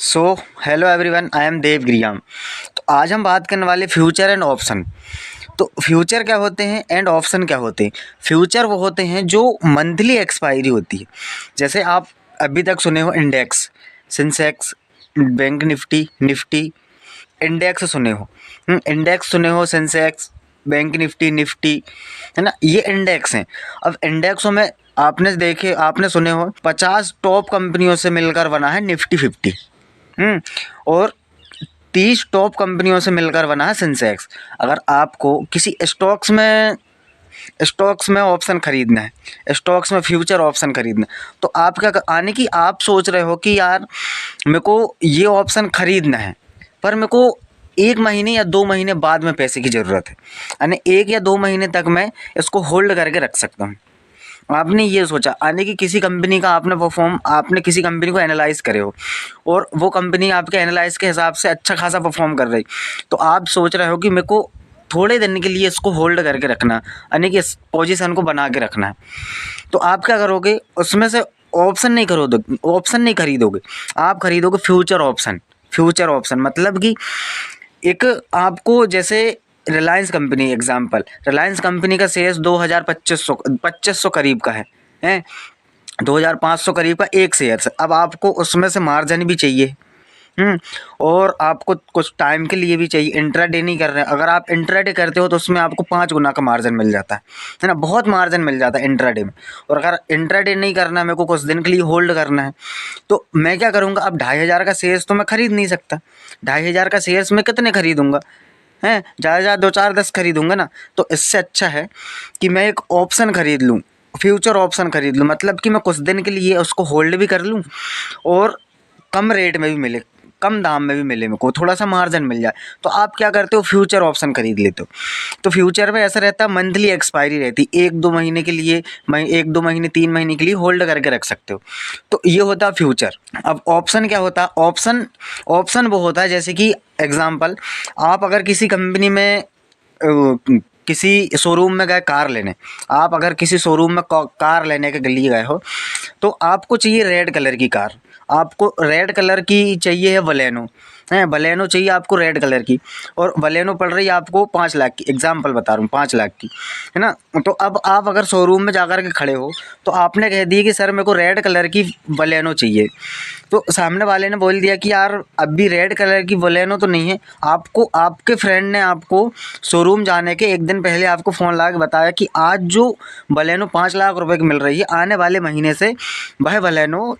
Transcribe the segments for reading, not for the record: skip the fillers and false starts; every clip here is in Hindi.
So hello everyone, I am Dev Griyam. तो आज हम बात करने वाले फ्यूचर एंड ऑप्शन। तो फ्यूचर क्या होते हैं एंड ऑप्शन क्या होते हैं। फ्यूचर वो होते हैं जो मंथली एक्सपायरी होती है। जैसे आप अभी तक सुने हो index, Sensex, bank Nifty, Nifty, index सुने हो। इंडेक्स सुने हो, सेंसेक्स, बैंक निफ्टी, निफ्टी, है ना, ये इंडेक्स हैं। अब इंडेक्सों में आपने सुने हो 50 टॉप कंपनियों से मिलकर बना है निफ्टी 50। और 30 टॉप कंपनियों से मिलकर बना है सेंसेक्स। अगर आपको किसी स्टॉक्स में ऑप्शन खरीदना है, स्टॉक्स में फ्यूचर ऑप्शन खरीदना है, तो आप क्या आने की आप सोच रहे हो कि यार मेरे को ये ऑप्शन खरीदना है, पर मेरे को 1 महीने या 2 महीने बाद में पैसे की ज़रूरत है, यानी 1 या 2 महीने तक मैं इसको होल्ड करके रख सकता हूँ। आपने ये सोचा आने की किसी कंपनी का आपने किसी कंपनी को एनालाइज़ करे हो और वो कंपनी आपके एनालाइज़ के हिसाब से अच्छा खासा परफॉर्म कर रही, तो आप सोच रहे हो कि मेरे को थोड़े दिन के लिए इसको होल्ड करके रखना, यानी कि इस पोजीशन को बना के रखना है। तो आप क्या करोगे, उसमें से ऑप्शन नहीं खरीदोगे, आप खरीदोगे फ्यूचर ऑप्शन। फ्यूचर ऑप्शन मतलब कि एक आपको, जैसे रिलायंस कंपनी का शेयर्स 2500 करीब का है, हैं 2500 करीब का एक शेयर है। अब आपको उसमें से मार्जिन भी चाहिए, और आपको कुछ टाइम के लिए भी चाहिए, इंट्राडे नहीं कर रहे हैं। अगर आप इंट्राडे करते हो तो उसमें आपको 5 गुना का मार्जिन मिल जाता है ना, बहुत मार्जिन मिल जाता है इंट्राडे में। और अगर इंट्राडे नहीं करना है, मेरे को कुछ दिन के लिए होल्ड करना है, तो मैं क्या करूँगा, अब 2500 का शेयर्स तो मैं खरीद नहीं सकता। 2500 का शेयर्स मैं कितने खरीदूंगा, हैं ज़्यादा 2 4 10 खरीदूंगा ना। तो इससे अच्छा है कि मैं एक ऑप्शन खरीद लूँ, फ्यूचर ऑप्शन खरीद लूँ, मतलब कि मैं कुछ दिन के लिए उसको होल्ड भी कर लूँ और कम रेट में भी मिले, कम दाम में भी मिले, मेरे को थोड़ा सा मार्जिन मिल जाए। तो आप क्या करते हो, फ्यूचर ऑप्शन खरीद लेते हो। तो फ्यूचर में ऐसा रहता है, मंथली एक्सपायरी रहती है, 1 2 महीने के लिए, 1 2 महीने 3 महीने के लिए होल्ड करके रख सकते हो। तो ये होता है फ्यूचर। अब ऑप्शन क्या होता है, ऑप्शन वो होता है, जैसे कि एग्जाम्पल, आप अगर किसी कंपनी में किसी शोरूम में गए कार लेने, आप अगर किसी शोरूम में कार लेने के लिए गए हो, तो आपको चाहिए रेड कलर की कार, आपको रेड कलर की चाहिए है बलेनो, बलेनो चाहिए आपको रेड कलर की, और बलेनो पड़ रही है आपको 5 लाख की, एग्जाम्पल बता रहा हूँ 5 लाख की, है ना। तो अब आप अगर शोरूम में जाकर के खड़े हो, तो आपने कह दिया कि सर मेरे को रेड कलर की बलेनो चाहिए, तो सामने वाले ने बोल दिया कि यार अभी रेड कलर की बलेनो तो नहीं है। आपको आपके फ्रेंड ने आपको शोरूम जाने के एक दिन पहले आपको फ़ोन लगा के बताया कि आज जो बलेनो 5 लाख रुपए की मिल रही है, आने वाले महीने से वह बलेनो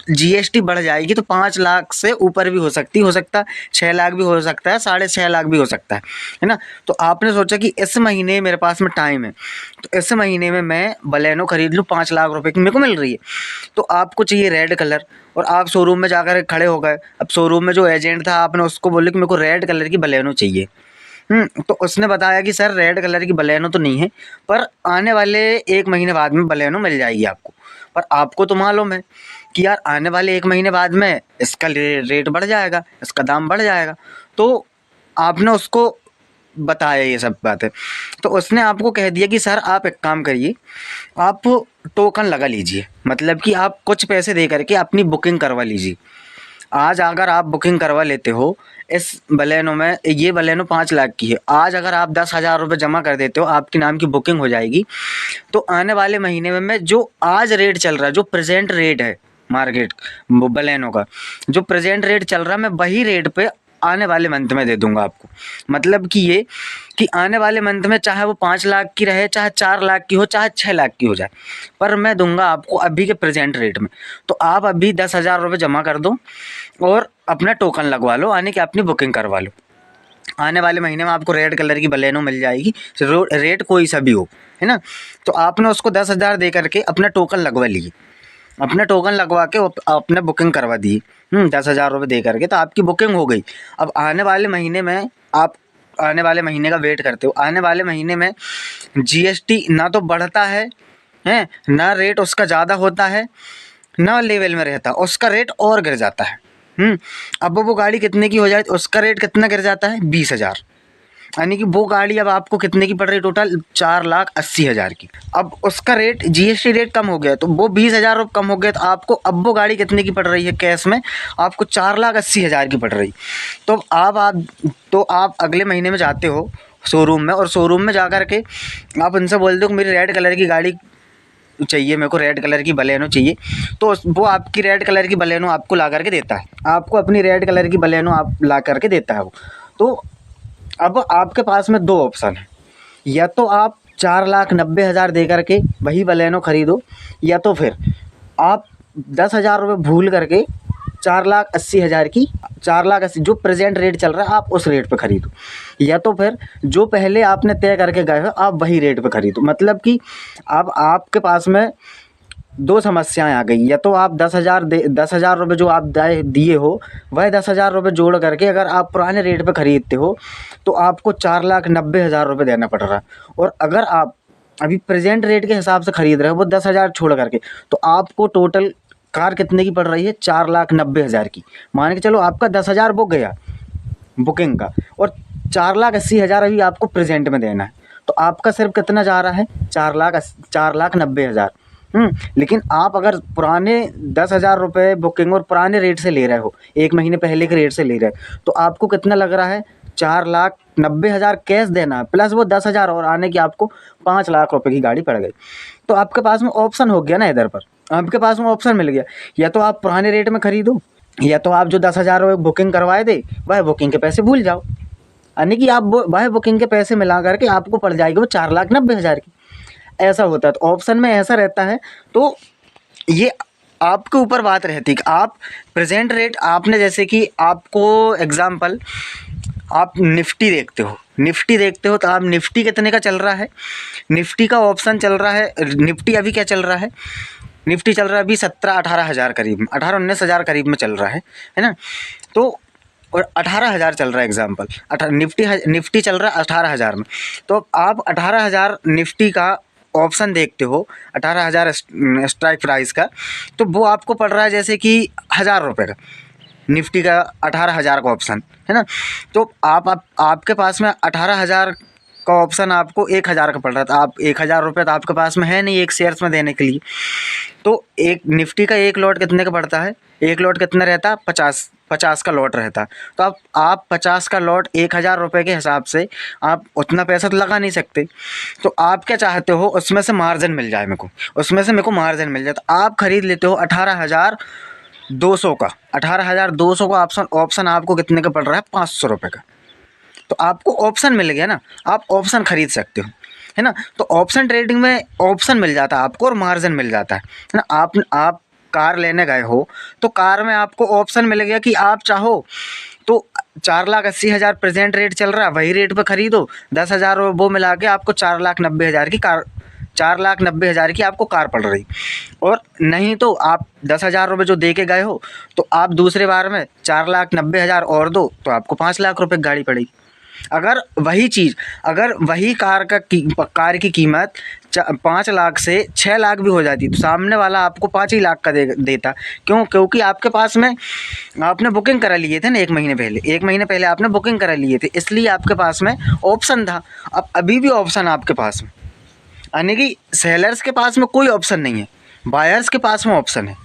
जीएसटी बढ़ जाएगी, तो 5 लाख से ऊपर भी हो सकता 6 लाख भी हो सकता है, 6.5 लाख भी हो सकता है ना। तो आपने सोचा कि इस महीने मेरे पास में टाइम है, तो इस महीने में मैं बलेनो खरीद लूँ, 5 लाख रुपए की मेरे को मिल रही है। तो आपको चाहिए रेड कलर, और आप शोरूम में जाकर खड़े हो गए। अब शोरूम में जो एजेंट था, आपने उसको बोले कि मेरे को रेड कलर की बलेनो चाहिए। तो उसने बताया कि सर रेड कलर की बलेनो तो नहीं है, पर आने वाले 1 महीने बाद में बलेनो मिल जाएगी आपको। पर आपको तो मालूम है कि यार आने वाले 1 महीने बाद में इसका रेट बढ़ जाएगा, इसका दाम बढ़ जाएगा। तो आपने उसको बताया ये सब बातें, तो उसने आपको कह दिया कि सर आप एक काम करिए, आप टोकन लगा लीजिए, मतलब कि आप कुछ पैसे दे करके अपनी बुकिंग करवा लीजिए। आज अगर आप बुकिंग करवा लेते हो इस बलेनो में, ये बलेनो 5 लाख की है, आज अगर आप 10,000 रुपये जमा कर देते हो, आपके नाम की बुकिंग हो जाएगी। तो आने वाले महीने में मैं जो आज रेट चल रहा है, जो प्रेजेंट रेट है मार्केट बलेनो का, जो प्रेजेंट रेट चल रहा है, मैं वही रेट पे आने वाले मंथ में दे दूंगा आपको। मतलब कि ये कि आने वाले मंथ में चाहे वो 5 लाख की रहे, चाहे 4 लाख की हो, चाहे 6 लाख की हो जाए, पर मैं दूंगा आपको अभी के प्रेजेंट रेट में। तो आप अभी 10,000 रुपये जमा कर दो और अपना टोकन लगवा लो, आने की अपनी बुकिंग करवा लो। आने वाले महीने में आपको रेड कलर की बलेनो मिल जाएगी, रेट कोई सा भी हो, है ना। तो आपने उसको 10,000 दे करके अपना टोकन लगवा लिए, अपना टोकन लगवा के आपने बुकिंग करवा दी, 10,000 रुपये दे करके, तो आपकी बुकिंग हो गई। अब आने वाले महीने में आप आने वाले महीने का वेट करते हो, आने वाले महीने में जीएसटी ना तो बढ़ता है, हैं ना रेट उसका ज़्यादा होता है, ना लेवल में रहता, उसका रेट और गिर जाता है। अब वो गाड़ी कितने की हो जाए, उसका रेट कितना गिर जाता है, 20,000। यानी कि वो गाड़ी अब आपको कितने की पड़ रही है टोटल 4,80,000 की। अब उसका रेट जीएसटी रेट कम हो गया तो वो 20,000 रुपये कम हो गया, तो आपको अब वो गाड़ी कितने की पड़ रही है कैश में, आपको 4,80,000 की पड़ रही। तो आप अगले महीने में जाते हो शोरूम में, और शोरूम में जा कर के आप उनसे बोलते हो कि मेरी रेड कलर की गाड़ी चाहिए, मेरे को रेड कलर की बलेनो चाहिए, तो वो आपकी रेड कलर की बलेनो आपको ला करके देता है, आपको अपनी रेड कलर की बलेनो आप ला करके देता है वो। तो अब आपके पास में दो ऑप्शन है, या तो आप 4,90,000 दे करके वही बलेनो खरीदो, या तो फिर आप 10,000 रुपये भूल करके 4,80,000 की, 4,80,000 जो प्रेजेंट रेट चल रहा है आप उस रेट पे खरीदो, या तो फिर जो पहले आपने तय करके गए हो आप वही रेट पे खरीदो। मतलब कि अब आपके पास में दो समस्याएं आ गई, या तो आप 10,000 रुपये जो आप दिए हो वह 10,000 रुपये जोड़ करके अगर आप पुराने रेट पे खरीदते हो तो आपको 4,90,000 रुपये देना पड़ रहा है, और अगर आप अभी प्रेजेंट रेट के हिसाब से खरीद रहे हो वो 10,000 छोड़ करके, तो आपको टोटल कार कितने की पड़ रही है, 4,90,000 की। मान के चलो आपका 10,000 बुक गया बुकिंग का, और 4,80,000 अभी आपको प्रेजेंट में देना है, तो आपका सिर्फ कितना जा रहा है, 4,90,000। लेकिन आप अगर पुराने 10,000 रुपये बुकिंग और पुराने रेट से ले रहे हो, एक महीने पहले के रेट से ले रहे हो, तो आपको कितना लग रहा है, 4,90,000 कैश देना है, प्लस वो 10,000 और आने की आपको 5,00,000 रुपये की गाड़ी पड़ गई। तो आपके पास में ऑप्शन हो गया ना, इधर पर आपके पास में ऑप्शन मिल गया, या तो आप पुराने रेट में खरीदो, या तो आप जो 10,000 रुपये बुकिंग करवाए थे वह बुकिंग के पैसे भूल जाओ, यानी कि आप वह बुकिंग के पैसे मिला करके आपको पड़ जाएगी वो 4,90,000 की। ऐसा होता है, तो ऑप्शन में ऐसा रहता है। तो ये आपके ऊपर बात रहती है कि आप प्रेजेंट रेट, आपने जैसे कि आपको एग्जांपल आप निफ्टी देखते हो तो आप निफ्टी कितने का चल रहा है, निफ्टी का ऑप्शन चल रहा है, निफ्टी अभी क्या चल रहा है, निफ्टी चल रहा है अभी 17-18 हज़ार करीब में, 18-19 हज़ार करीब में चल रहा है ना। तो और 18,000 चल रहा है एग्जाम्पल, निफ्टी चल रहा है 18,000 में, तो आप 18,000 निफ्टी का ऑप्शन देखते हो, 18,000 स्ट्राइक प्राइस का, तो वो आपको पड़ रहा है जैसे कि 1,000 रुपये का, निफ्टी का 18,000 का ऑप्शन है ना। तो आपके पास में 18,000 का ऑप्शन आपको 1,000 का पड़ रहा था, आप 1,000 रुपये तो आपके पास में है नहीं एक शेयर्स में देने के लिए, तो एक निफ्टी का एक लॉट कितने का पड़ता है, एक लॉट कितना रहता है, 50 का लॉट रहता है। तो आप 50 का लॉट 1,000 रुपये के हिसाब से आप उतना पैसा तो लगा नहीं सकते, तो आप क्या चाहते हो, उसमें से मार्जिन मिल जाए मेरे को, उसमें से मेरे को मार्जिन मिल जाए, तो आप खरीद लेते हो 18,200 का, 18,200 का ऑप्शन आपको कितने का पड़ रहा है, 500 रुपये का। तो आपको ऑप्शन मिल गया ना, आप ऑप्शन खरीद सकते हो, है ना। तो ऑप्शन ट्रेडिंग में ऑप्शन मिल जाता है आपको और मार्जिन मिल जाता है ना। आप कार लेने गए हो तो कार में आपको ऑप्शन मिल गया कि आप चाहो तो 4,80,000 प्रेजेंट रेट चल रहा है वही रेट पे खरीदो, 10,000 वो मिला के आपको 4,90,000 की कार, 4,90,000 की आपको कार पड़ रही। और नहीं तो आप 10,000 रुपये जो दे के गए हो तो आप दूसरे बार में 4,90,000 और दो तो आपको 5,00,000 रुपये की गाड़ी पड़ेगी। अगर वही चीज़, अगर वही कार की कीमत 5,00,000 से 6,00,000 भी हो जाती तो सामने वाला आपको 5 ही लाख का देता। क्योंकि आपके पास में आपने बुकिंग करा लिए थे ना, एक महीने पहले आपने बुकिंग करा लिए थे, इसलिए आपके पास में ऑप्शन था। अब अभी भी ऑप्शन है आपके पास में, यानी कि सेलर्स के पास में कोई ऑप्शन नहीं है, बायर्स के पास में ऑप्शन है।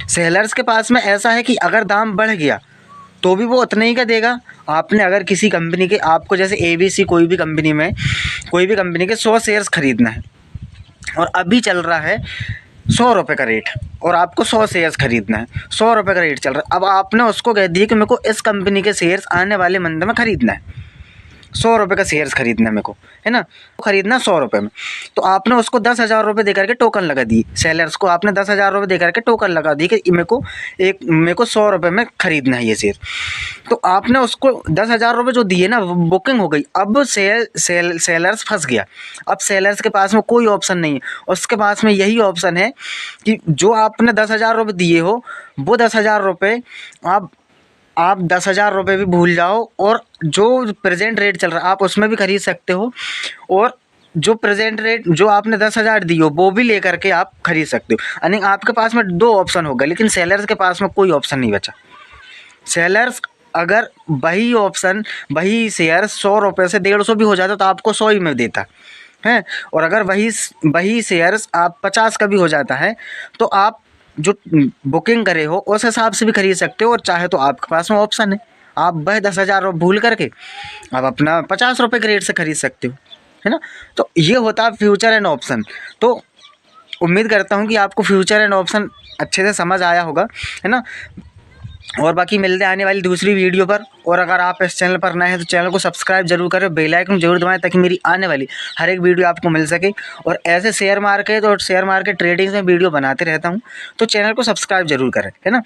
सेलर्स के पास में ऐसा है कि अगर दाम बढ़ गया तो भी वो उतना ही का देगा। आपने अगर किसी कंपनी के, आपको जैसे ABC कोई भी कंपनी के 100 शेयर्स खरीदना है और अभी चल रहा है 100 रुपये का रेट, और आपको 100 शेयर्स खरीदना है, 100 रुपये का रेट चल रहा है। अब आपने उसको कह दिया कि मेरे को इस कंपनी के शेयर्स आने वाले मंथ में खरीदना है, 100 रुपये का शेयर्स खरीदना है मेरे को, है ना, खरीदना 100 रुपये में। तो आपने उसको 10,000 रुपये दे करके टोकन लगा दिए, सेलर्स को आपने 10,000 रुपये दे करके टोकन लगा दिए कि मेरे को 100 रुपये में खरीदना है ये शेयर। तो आपने उसको 10,000 रुपये जो दिए ना, बुकिंग हो गई। अब सेलर्स फंस गया, अब सेलर्स के पास में कोई ऑप्शन नहीं है, उसके पास में यही ऑप्शन है कि जो आपने 10,000 रुपये दिए हो वो 10,000 रुपये आप 10,000 रुपये भी भूल जाओ, और जो प्रेजेंट रेट चल रहा है आप उसमें भी खरीद सकते हो, और जो प्रेजेंट रेट जो आपने 10,000 दी हो वो भी लेकर के आप खरीद सकते हो। यानी आपके पास में दो ऑप्शन होगा, लेकिन सेलर्स के पास में कोई ऑप्शन नहीं बचा। सेलर्स अगर वही ऑप्शन वही शेयर 100 रुपये से 150 भी हो जाता तो आपको 100 ही में देता है। और अगर वही शेयर्स आप 50 का भी हो जाता है तो आप जो बुकिंग करे हो उस हिसाब से भी खरीद सकते हो। और चाहे तो आपके पास में ऑप्शन है, आप वह 10,000 भूल करके आप अपना 50 रुपये के रेट से खरीद सकते हो, है ना। तो ये होता है फ्यूचर एंड ऑप्शन। तो उम्मीद करता हूँ कि आपको फ्यूचर एंड ऑप्शन अच्छे से समझ आया होगा, है ना। और बाकी मिलते हैं आने वाली दूसरी वीडियो पर। और अगर आप इस चैनल पर नए हैं तो चैनल को सब्सक्राइब जरूर करें, बेल आइकन जरूर दबाएं ताकि मेरी आने वाली हर एक वीडियो आपको मिल सके। और ऐसे शेयर मार्केट ट्रेडिंग में वीडियो बनाते रहता हूं, तो चैनल को सब्सक्राइब जरूर करें, है ना।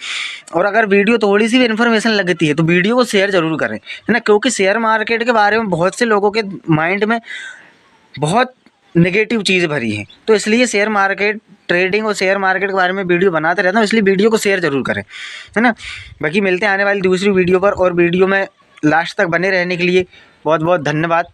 और अगर वीडियो थोड़ी सी भी इन्फॉर्मेशन लगती है तो वीडियो को शेयर जरूर करें, है ना, क्योंकि शेयर मार्केट के बारे में बहुत से लोगों के माइंड में बहुत नेगेटिव चीज़ भरी है। तो इसलिए शेयर मार्केट ट्रेडिंग और शेयर मार्केट के बारे में वीडियो बनाते रहता हूँ, इसलिए वीडियो को शेयर जरूर करें, है ना। बाकी मिलते हैं आने वाली दूसरी वीडियो पर। और वीडियो में लास्ट तक बने रहने के लिए बहुत बहुत धन्यवाद।